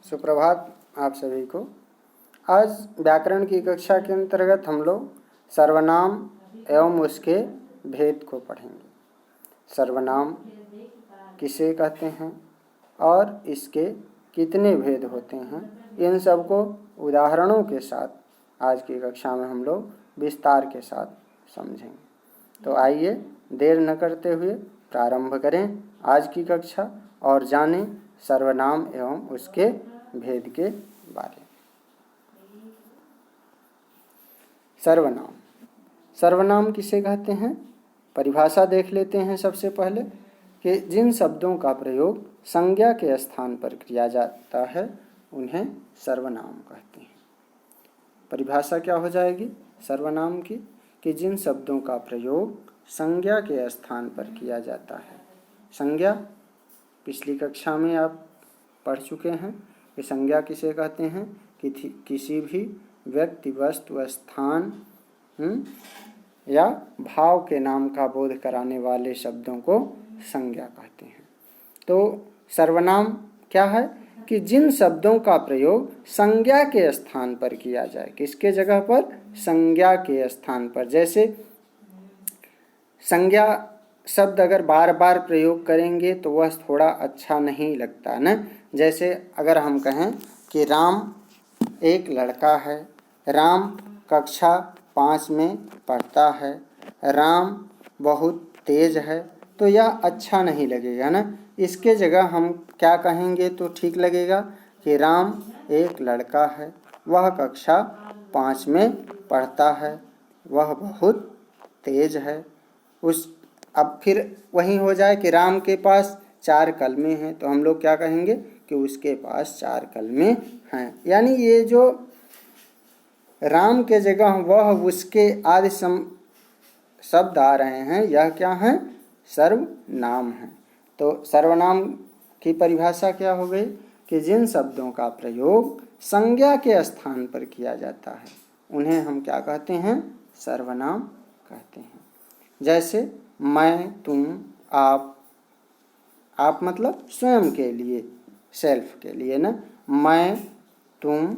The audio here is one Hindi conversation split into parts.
सुप्रभात आप सभी को। आज व्याकरण की कक्षा के अंतर्गत हम लोग सर्वनाम एवं उसके भेद को पढ़ेंगे। सर्वनाम किसे कहते हैं और इसके कितने भेद होते हैं, इन सब को उदाहरणों के साथ आज की कक्षा में हम लोग विस्तार के साथ समझेंगे। तो आइए देर न करते हुए प्रारंभ करें आज की कक्षा और जानें सर्वनाम एवं उसके भेद के बारे में। सर्वनाम सर्वनाम किसे कहते हैं, परिभाषा देख लेते हैं। सबसे पहले कि जिन शब्दों का प्रयोग संज्ञा के स्थान पर किया जाता है उन्हें सर्वनाम कहते हैं। परिभाषा क्या हो जाएगी सर्वनाम की, कि जिन शब्दों का प्रयोग संज्ञा के स्थान पर किया जाता है। संज्ञा पिछली कक्षा में आप पढ़ चुके हैं कि संज्ञा किसे कहते हैं, कि किसी भी व्यक्ति, वस्तु, स्थान या भाव के नाम का बोध कराने वाले शब्दों को संज्ञा कहते हैं। तो सर्वनाम क्या है कि जिन शब्दों का प्रयोग संज्ञा के स्थान पर किया जाए। किसके जगह पर? संज्ञा के स्थान पर। जैसे संज्ञा शब्द अगर बार बार प्रयोग करेंगे तो वह थोड़ा अच्छा नहीं लगता ना। जैसे अगर हम कहें कि राम एक लड़का है, राम कक्षा 5 में पढ़ता है, राम बहुत तेज है, तो यह अच्छा नहीं लगेगा ना। इसके जगह हम क्या कहेंगे तो ठीक लगेगा कि राम एक लड़का है, वह कक्षा 5 में पढ़ता है, वह बहुत तेज है। अब फिर वही हो जाए कि राम के पास 4 कलमें हैं, तो हम लोग क्या कहेंगे कि उसके पास 4 कलमें हैं। यानी ये जो राम के जगह वह, उसके आदि शब्द आ रहे हैं, यह क्या है? सर्वनाम है। तो सर्वनाम की परिभाषा क्या हो गई कि जिन शब्दों का प्रयोग संज्ञा के स्थान पर किया जाता है उन्हें हम क्या कहते हैं? सर्वनाम कहते हैं। जैसे मैं, तुम, आप मतलब स्वयं के लिए, सेल्फ के लिए ना। मैं, तुम,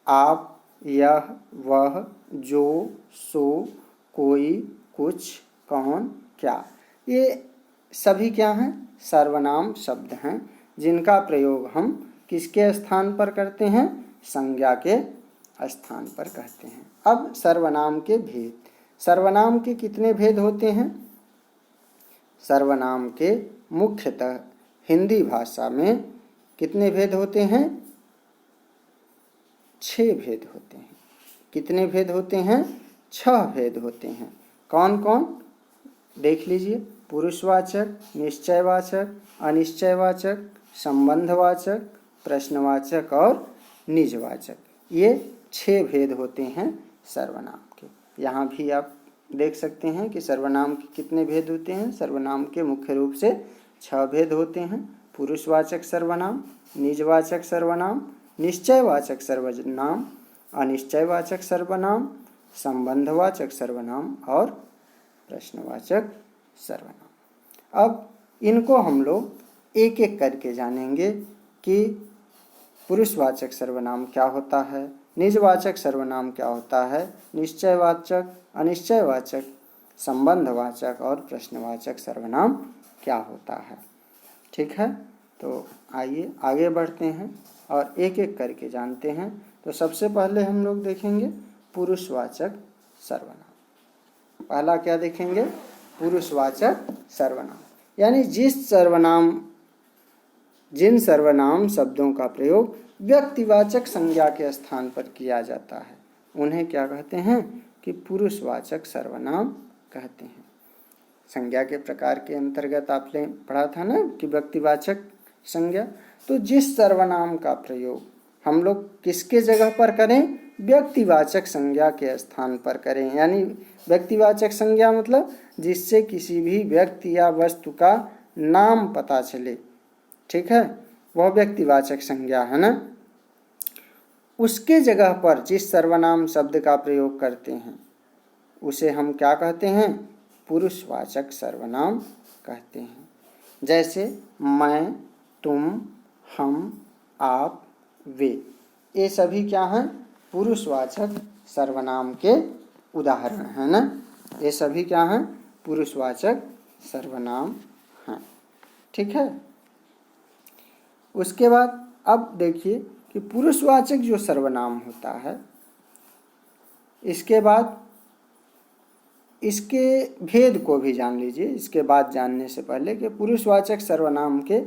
आप, यह, वह, जो, सो, कोई, कुछ, कौन, क्या, ये सभी क्या हैं? सर्वनाम शब्द हैं, जिनका प्रयोग हम किसके स्थान पर करते हैं? संज्ञा के स्थान पर कहते हैं। अब सर्वनाम के भेद। सर्वनाम के कितने भेद होते हैं? सर्वनाम के मुख्यतः हिंदी भाषा में कितने भेद होते हैं? 6 भेद होते हैं। कितने भेद होते हैं? 6 भेद होते हैं। कौन कौन देख लीजिए। पुरुषवाचक, निश्चयवाचक, अनिश्चयवाचक, संबंधवाचक, प्रश्नवाचक और निजवाचक। ये 6 भेद होते हैं सर्वनाम के। यहाँ भी आप देख सकते हैं कि सर्वनाम के कितने भेद होते हैं। सर्वनाम के मुख्य रूप से 6 भेद होते हैं। पुरुषवाचक सर्वनाम, निजवाचक सर्वनाम, निश्चयवाचक सर्वनाम, अनिश्चयवाचक सर्वनाम, संबंधवाचक सर्वनाम और प्रश्नवाचक सर्वनाम। अब इनको हम लोग एक एक करके जानेंगे कि पुरुषवाचक सर्वनाम क्या होता है, निजवाचक सर्वनाम क्या होता है, निश्चयवाचक, अनिश्चयवाचक, संबंधवाचक और प्रश्नवाचक सर्वनाम क्या होता है। ठीक है, तो आइए आगे बढ़ते हैं और एक एक करके जानते हैं। तो सबसे पहले हम लोग देखेंगे पुरुषवाचक सर्वनाम। पहला क्या देखेंगे? पुरुषवाचक सर्वनाम। यानी जिन सर्वनाम शब्दों का प्रयोग व्यक्तिवाचक संज्ञा के स्थान पर किया जाता है उन्हें क्या कहते हैं? कि पुरुषवाचक सर्वनाम कहते हैं। संज्ञा के प्रकार के अंतर्गत आपने पढ़ा था ना कि व्यक्तिवाचक संज्ञा। तो जिस सर्वनाम का प्रयोग हम लोग किसके जगह पर करें? व्यक्तिवाचक संज्ञा के स्थान पर करें। यानी व्यक्तिवाचक संज्ञा मतलब जिससे किसी भी व्यक्ति या वस्तु का नाम पता चले। ठीक है, वह व्यक्तिवाचक संज्ञा है ना। उसके जगह पर जिस सर्वनाम शब्द का प्रयोग करते हैं उसे हम क्या कहते हैं? पुरुषवाचक सर्वनाम कहते हैं। जैसे मैं, तुम, हम, आप, वे, ये सभी क्या हैं? पुरुषवाचक सर्वनाम के उदाहरण हैं ना। ये सभी क्या हैं? पुरुषवाचक सर्वनाम हैं। ठीक है। उसके बाद अब देखिए कि पुरुषवाचक जो सर्वनाम होता है, इसके बाद इसके भेद को भी जान लीजिए। इसके बाद जानने से पहले कि पुरुषवाचक सर्वनाम के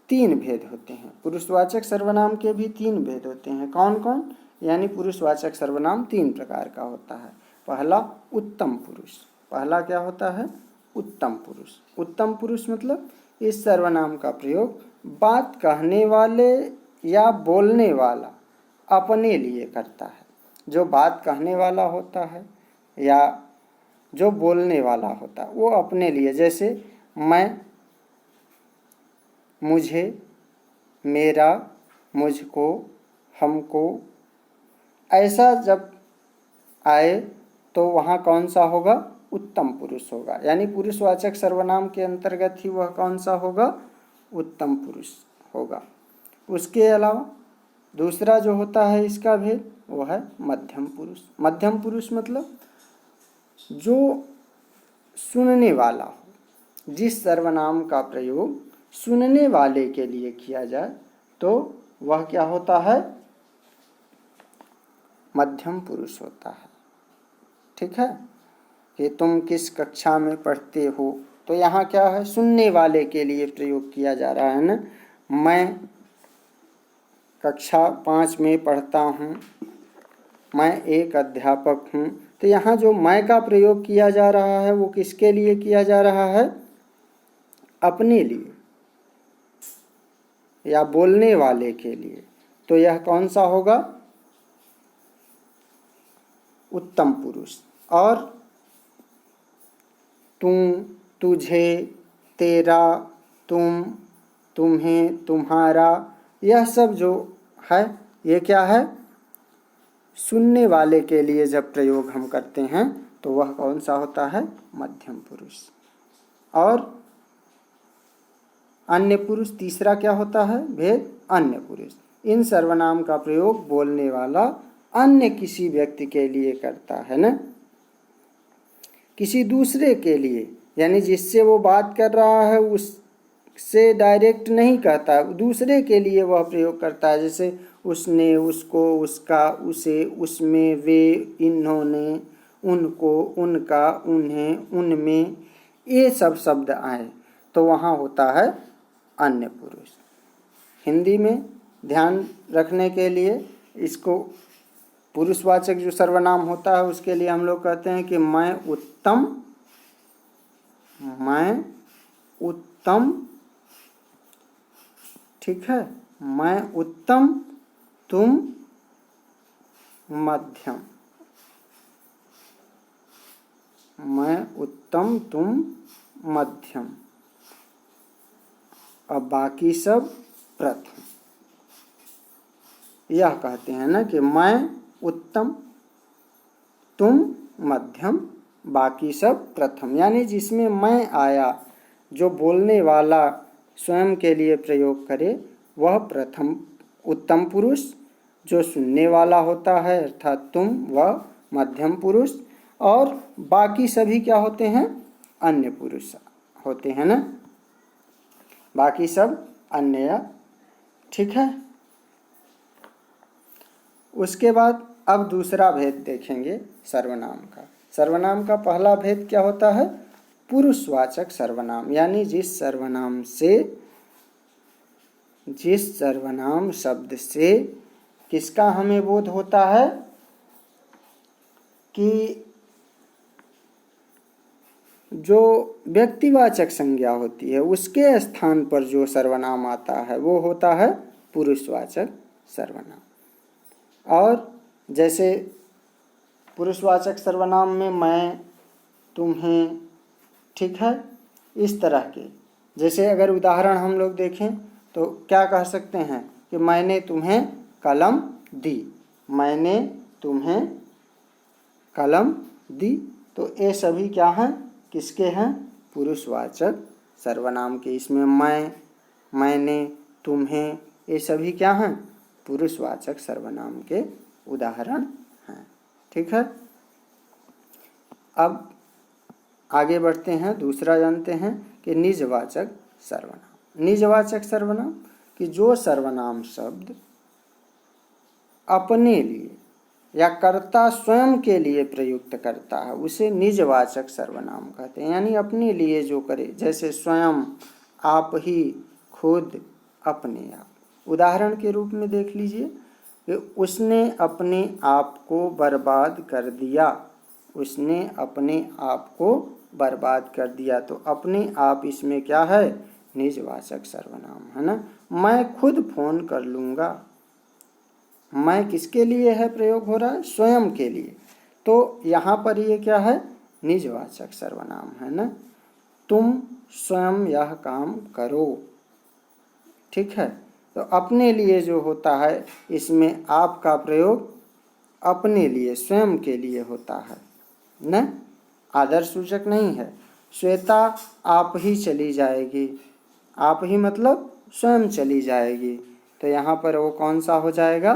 3 भेद होते हैं। पुरुषवाचक सर्वनाम के भी 3 भेद होते हैं। कौन कौन? यानी पुरुषवाचक सर्वनाम 3 प्रकार का होता है। पहला उत्तम पुरुष। पहला क्या होता है? उत्तम पुरुष। उत्तम पुरुष मतलब इस सर्वनाम का प्रयोग बात कहने वाले या बोलने वाला अपने लिए करता है। जो बात कहने वाला होता है या जो बोलने वाला होता है वो अपने लिए, जैसे मैं, मुझे, मेरा, मुझको, हमको, ऐसा जब आए तो वहाँ कौन सा होगा? उत्तम पुरुष होगा। यानी पुरुषवाचक सर्वनाम के अंतर्गत ही वह कौन सा होगा? उत्तम पुरुष होगा। उसके अलावा दूसरा जो होता है इसका भेद, वो है मध्यम पुरुष। मध्यम पुरुष मतलब जो सुनने वाला हो। जिस सर्वनाम का प्रयोग सुनने वाले के लिए किया जाए तो वह क्या होता है? मध्यम पुरुष होता है। ठीक है। कि तुम किस कक्षा में पढ़ते हो, तो यहाँ क्या है? सुनने वाले के लिए प्रयोग किया जा रहा है ना। मैं कक्षा 5 में पढ़ता हूँ, मैं एक अध्यापक हूँ। तो यहाँ जो मैं का प्रयोग किया जा रहा है वो किसके लिए किया जा रहा है? अपने लिए या बोलने वाले के लिए। तो यह कौन सा होगा? उत्तम पुरुष। और तुम, तुझे, तेरा, तुम, तुम्हें, तुम्हारा, यह सब जो है ये क्या है? सुनने वाले के लिए जब प्रयोग हम करते हैं तो वह कौन सा होता है? मध्यम पुरुष। और अन्य पुरुष, तीसरा क्या होता है भेद? अन्य पुरुष। इन सर्वनाम का प्रयोग बोलने वाला अन्य किसी व्यक्ति के लिए करता है ना, किसी दूसरे के लिए, यानी जिससे वो बात कर रहा है उससे डायरेक्ट नहीं कहता, दूसरे के लिए वह प्रयोग करता है। जैसे उसने, उसको, उसका, उसे, उसमें, वे, इन्होंने, उनको, उनका, उन्हें, उनमें, ये सब शब्द आए तो वहाँ होता है अन्य पुरुष। हिंदी में ध्यान रखने के लिए इसको पुरुषवाचक जो सर्वनाम होता है उसके लिए हम लोग कहते हैं कि मैं उत्तम, मैं उत्तम, ठीक है, मैं उत्तम, तुम मध्यम, मैं उत्तम, तुम मध्यम, अब बाकी सब प्रथम। यह कहते हैं ना कि मैं उत्तम, तुम मध्यम, बाकी सब प्रथम। यानी जिसमें मैं आया, जो बोलने वाला स्वयं के लिए प्रयोग करे वह प्रथम उत्तम पुरुष, जो सुनने वाला होता है अर्थात तुम वह मध्यम पुरुष, और बाकी सभी क्या होते हैं? अन्य पुरुष होते हैं ना, बाकी सब अन्य। ठीक है। उसके बाद अब दूसरा भेद देखेंगे सर्वनाम का। सर्वनाम का पहला भेद क्या होता है? पुरुषवाचक सर्वनाम। यानी जिस सर्वनाम शब्द से किसका हमें बोध होता है कि जो व्यक्तिवाचक संज्ञा होती है उसके स्थान पर जो सर्वनाम आता है वो होता है पुरुषवाचक सर्वनाम। और जैसे पुरुषवाचक सर्वनाम में मैं, तुम्हें, ठीक है, इस तरह के, जैसे अगर उदाहरण हम लोग देखें तो क्या कह सकते हैं कि मैंने तुम्हें कलम दी, मैंने तुम्हें कलम दी। तो ये सभी क्या हैं? किसके हैं? पुरुषवाचक सर्वनाम के। इसमें मैं, मैंने, तुम्हें, ये सभी क्या हैं? पुरुषवाचक सर्वनाम के उदाहरण हैं। ठीक है, अब आगे बढ़ते हैं, दूसरा जानते हैं कि निजवाचक सर्वनाम। निजवाचक सर्वनाम कि जो सर्वनाम शब्द अपने लिए या कर्ता स्वयं के लिए प्रयुक्त करता है उसे निजवाचक सर्वनाम कहते हैं, यानी अपने लिए जो करे, जैसे स्वयं, आप ही, खुद, अपने आप। उदाहरण के रूप में देख लीजिए कि उसने अपने आप को बर्बाद कर दिया, उसने अपने आप को बर्बाद कर दिया, तो अपने आप इसमें क्या है, निजवाचक सर्वनाम है ना। मैं खुद फोन कर लूँगा, मैं किसके लिए है प्रयोग हो रहा है, स्वयं के लिए, तो यहाँ पर ये क्या है, निजवाचक सर्वनाम है ना। तुम स्वयं यह काम करो, ठीक है, तो अपने लिए जो होता है इसमें आप का प्रयोग अपने लिए, स्वयं के लिए होता है न, आदर्श सूचक नहीं है। श्वेता आप ही चली जाएगी, आप ही मतलब स्वयं चली जाएगी, तो यहाँ पर वो कौन सा हो जाएगा,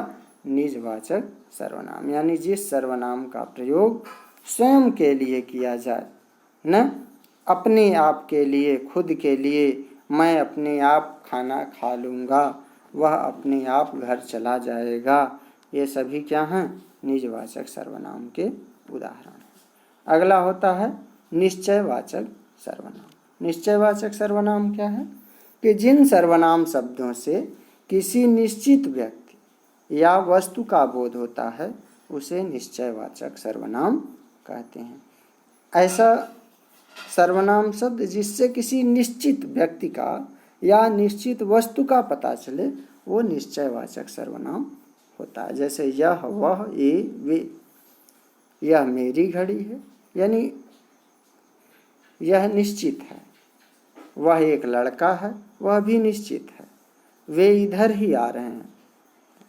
निजवाचक सर्वनाम, यानी जिस सर्वनाम का प्रयोग स्वयं के लिए किया जाए न, अपने आप के लिए, खुद के लिए, मैं अपने आप खाना खा लूँगा, वह अपने आप घर चला जाएगा, ये सभी क्या हैं, निजवाचक सर्वनाम के उदाहरण हैं। अगला होता है निश्चयवाचक सर्वनाम। निश्चयवाचक सर्वनाम क्या है कि जिन सर्वनाम शब्दों से किसी निश्चित व्यक्ति या वस्तु का बोध होता है उसे निश्चयवाचक सर्वनाम कहते हैं। ऐसा सर्वनाम शब्द जिससे किसी निश्चित व्यक्ति का या निश्चित वस्तु का पता चले वो निश्चयवाचक सर्वनाम होता है। जैसे यह, वह, ये, वे, यह मेरी घड़ी है, यानी यह निश्चित है, वह एक लड़का है, वह भी निश्चित है, वे इधर ही आ रहे हैं,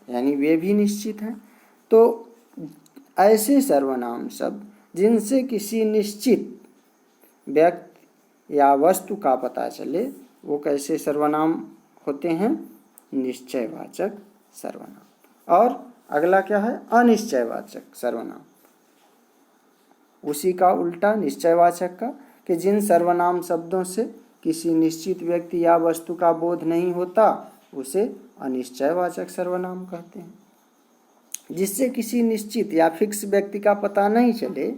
यानी वे भी निश्चित हैं। तो ऐसे सर्वनाम शब्द जिनसे किसी निश्चित व्यक्ति या वस्तु का पता चले वो कैसे सर्वनाम होते हैं, निश्चयवाचक सर्वनाम। और अगला क्या है, अनिश्चयवाचक सर्वनाम, उसी का उल्टा निश्चयवाचक का, कि जिन सर्वनाम शब्दों से किसी निश्चित व्यक्ति या वस्तु का बोध नहीं होता उसे अनिश्चयवाचक सर्वनाम कहते हैं। जिससे किसी निश्चित या फिक्स व्यक्ति का पता नहीं चले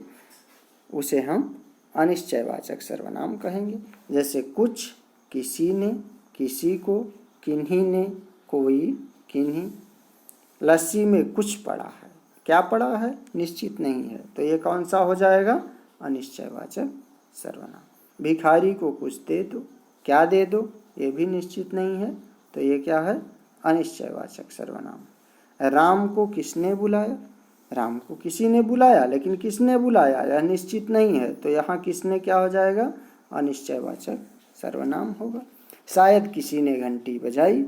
उसे हम अनिश्चयवाचक सर्वनाम कहेंगे। जैसे कुछ, किसी ने, किसी को, किन्हीं ने, कोई, किन्हीं। लस्सी में कुछ पड़ा है, क्या पड़ा है, निश्चित नहीं है, तो ये कौन सा हो जाएगा, अनिश्चयवाचक सर्वनाम। भिखारी को कुछ दे दो, क्या दे दो, ये भी निश्चित नहीं है, तो ये क्या है, अनिश्चयवाचक सर्वनाम। राम को किसने बुलाया, राम को किसी ने बुलाया, लेकिन किसने बुलाया यह निश्चित नहीं है, तो यहाँ किसने क्या हो जाएगा, अनिश्चयवाचक सर्वनाम होगा। शायद किसी ने घंटी बजाई,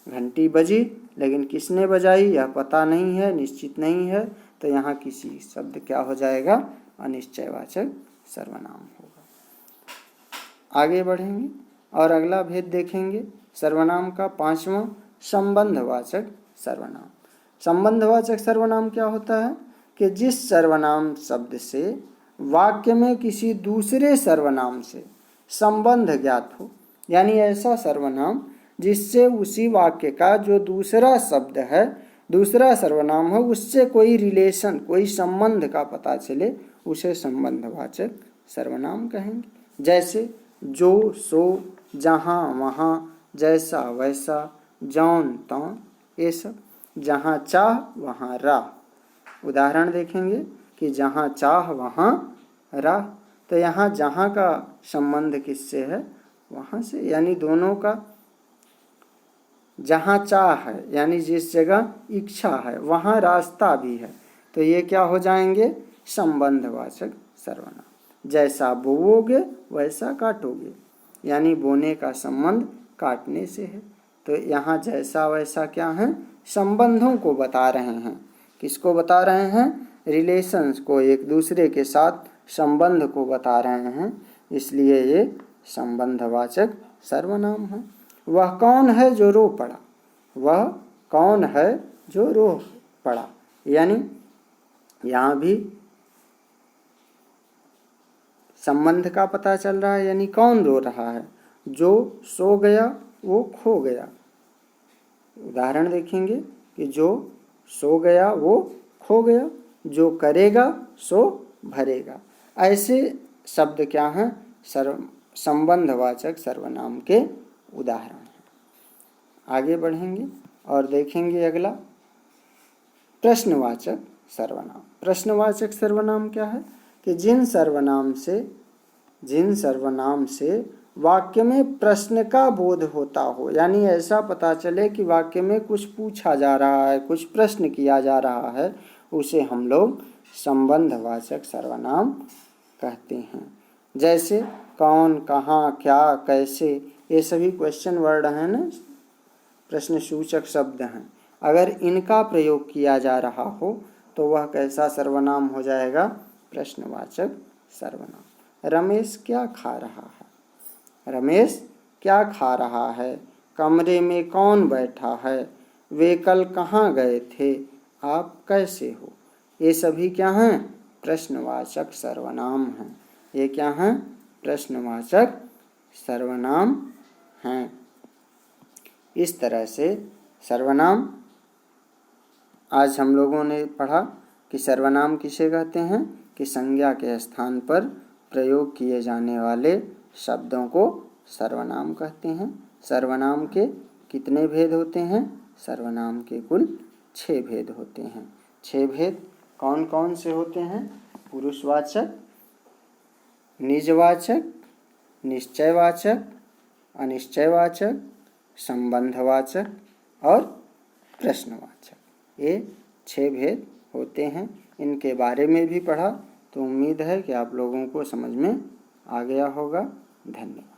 घंटी बजी लेकिन किसने बजाई यह पता नहीं है, निश्चित नहीं है, तो यहाँ किसी शब्द क्या हो जाएगा, अनिश्चयवाचक सर्वनाम होगा। आगे बढ़ेंगे और अगला भेद देखेंगे सर्वनाम का, पांचवा, संबंधवाचक सर्वनाम। संबंधवाचक सर्वनाम क्या होता है कि जिस सर्वनाम शब्द से वाक्य में किसी दूसरे सर्वनाम से संबंध ज्ञात हो, यानी ऐसा सर्वनाम जिससे उसी वाक्य का जो दूसरा शब्द है, दूसरा सर्वनाम हो, उससे कोई रिलेशन, कोई संबंध का पता चले, उसे संबंधवाचक सर्वनाम कहेंगे। जैसे जो, सो, जहाँ, वहाँ, जैसा, वैसा, जौन, तौन, ये सब। जहाँ चाह वहाँ राह। उदाहरण देखेंगे कि जहाँ चाह वहाँ राह, तो यहाँ जहाँ का संबंध किससे है, वहाँ से, यानी दोनों का। जहाँ चाह है यानी जिस जगह इच्छा है वहाँ रास्ता भी है, तो ये क्या हो जाएंगे, संबंधवाचक सर्वनाम। जैसा बोओगे वैसा काटोगे, यानी बोने का संबंध काटने से है, तो यहाँ जैसा वैसा क्या है, संबंधों को बता रहे हैं। किसको बता रहे हैं, रिलेशंस को, एक दूसरे के साथ संबंध को बता रहे हैं, इसलिए ये संबंधवाचक सर्वनाम है। वह कौन है जो रो पड़ा, वह कौन है जो रो पड़ा, यानी यहाँ भी संबंध का पता चल रहा है, यानी कौन रो रहा है। जो सो गया वो खो गया। उदाहरण देखेंगे कि जो सो गया वो खो गया, जो करेगा सो भरेगा। ऐसे शब्द क्या हैं? संबंधवाचक सर्वनाम के उदाहरण हैं। आगे बढ़ेंगे और देखेंगे अगला प्रश्नवाचक सर्वनाम। प्रश्नवाचक सर्वनाम क्या है? कि जिन सर्वनाम से वाक्य में प्रश्न का बोध होता हो, यानी ऐसा पता चले कि वाक्य में कुछ पूछा जा रहा है, कुछ प्रश्न किया जा रहा है, उसे हम लोग संबंधवाचक सर्वनाम कहते हैं। जैसे कौन, कहाँ, क्या, कैसे, ये सभी क्वेश्चन वर्ड हैं ना, प्रश्नसूचक शब्द हैं। अगर इनका प्रयोग किया जा रहा हो तो वह कैसा सर्वनाम हो जाएगा? प्रश्नवाचक सर्वनाम। रमेश क्या खा रहा है? रमेश क्या खा रहा है? कमरे में कौन बैठा है? वे कल कहाँ गए थे? आप कैसे हो? ये सभी क्या हैं? प्रश्नवाचक सर्वनाम हैं। ये क्या हैं? प्रश्नवाचक सर्वनाम हैं। इस तरह से सर्वनाम आज हम लोगों ने पढ़ा कि सर्वनाम किसे कहते हैं? कि संज्ञा के स्थान पर प्रयोग किए जाने वाले शब्दों को सर्वनाम कहते हैं। सर्वनाम के कितने भेद होते हैं? सर्वनाम के कुल 6 भेद होते हैं। 6 भेद कौन कौन से होते हैं? पुरुषवाचक, निजवाचक, निश्चयवाचक, अनिश्चयवाचक, संबंधवाचक और प्रश्नवाचक। ये 6 भेद होते हैं। इनके बारे में भी पढ़ा, तो उम्मीद है कि आप लोगों को समझ में आ गया होगा। धन्यवाद।